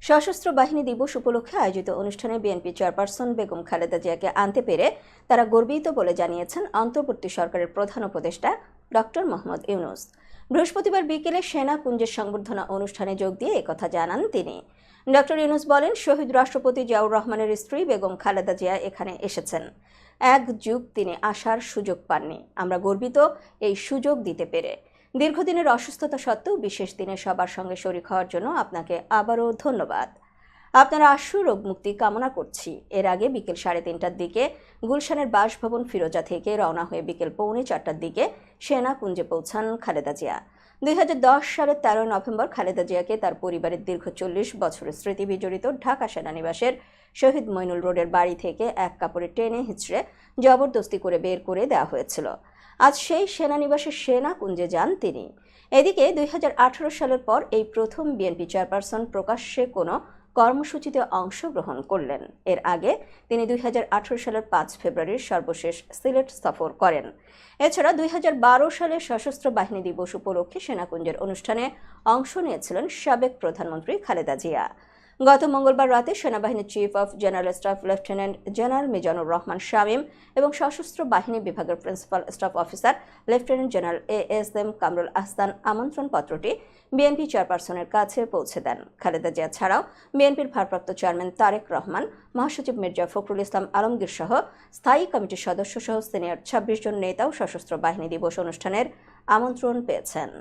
সশস্ত্র বাহিনী দিবস উপলক্ষে আয়োজিত অনুষ্ঠানে বিএনপি চেয়ারপারসন বেগম খালেদা জিয়াকে আনতে পেরে তারা গর্বিত বলে জানিয়েছেন অন্তর্বর্তী সরকারের প্রধান উপদেষ্টা ডক্টর মোহাম্মদ ইউনূস। বৃহস্পতিবার বিকেলে সেনা কুঞ্জের সংবর্ধনা অনুষ্ঠানে যোগ দিয়ে একথা জানান তিনি। ডক্টর ইউনূস বলেন, শহীদ রাষ্ট্রপতি জিয়াউর রহমানের স্ত্রী বেগম খালেদা জিয়া এখানে এসেছেন। এক যুগ তিনি আসার সুযোগ পাননি, আমরা গর্বিত এই সুযোগ দিতে পেরে। দীর্ঘদিনের অসুস্থতা সত্ত্বেও বিশেষ দিনে সবার সঙ্গে শরীক হওয়ার জন্য আপনাকে আবারও ধন্যবাদ। আপনার আশু রোগ মুক্তি কামনা করছি। এর আগে বিকেল 3:30টার দিকে গুলশানের বাসভবন ফিরোজা থেকে রওনা হয়ে বিকেল 3:45টার দিকে সেনা কুঞ্জে পৌঁছান খালেদা জিয়া। 2010 সালের 13 নভেম্বর খালেদা জিয়াকে তার পরিবারের দীর্ঘ 40 বছরের স্মৃতি বিজড়িত ঢাকা সেনানিবাসের শহীদ মইনুল রোডের বাড়ি থেকে এক কাপড়ে টেনে হিঁচড়ে জবরদস্তি করে বের করে দেওয়া হয়েছিল। আজ সেই সেনানিবাসের সেনা কুঞ্জে যান তিনি। এদিকে 2018 সালের পর এই প্রথম বিএনপি চেয়ারপারসন প্রকাশ্যে কোনো কর্মসূচিতে অংশগ্রহণ করলেন। এর আগে তিনি 2018 সালের 5 ফেব্রুয়ারির সর্বশেষ সিলেট সফর করেন। এছাড়া 2012 সালে সশস্ত্র বাহিনী দিবস উপলক্ষে সেনাকুঞ্জের অনুষ্ঠানে অংশ নিয়েছিলেন সাবেক প্রধানমন্ত্রী খালেদা জিয়া। গত মঙ্গলবার রাতে সেনাবাহিনীর chief of general staff lieutenant general Mizanur Rahman Shamim এবং সশস্ত্র বাহিনী বিভাগের principal staff officer lieutenant general ASM Kamrul Ahsan আমন্ত্রণপত্রটি বিএনপি চেয়ারপারসনের কাছে পৌঁছে দেন। খালেদা জিয়া ছাড়াও বিএনপির ভারপ্রাপ্ত চেয়ারম্যান তারেক রহমান, মহাসচিব মির্জা ফখরুল ইসলাম আলমগীর সহ স্থায়ী কমিটির সদস্য সহ সিনিয়র 26 জন নেতাও সশস্ত্র বাহিনী দিবস অনুষ্ঠানের আমন্ত্রণ পেয়েছেন।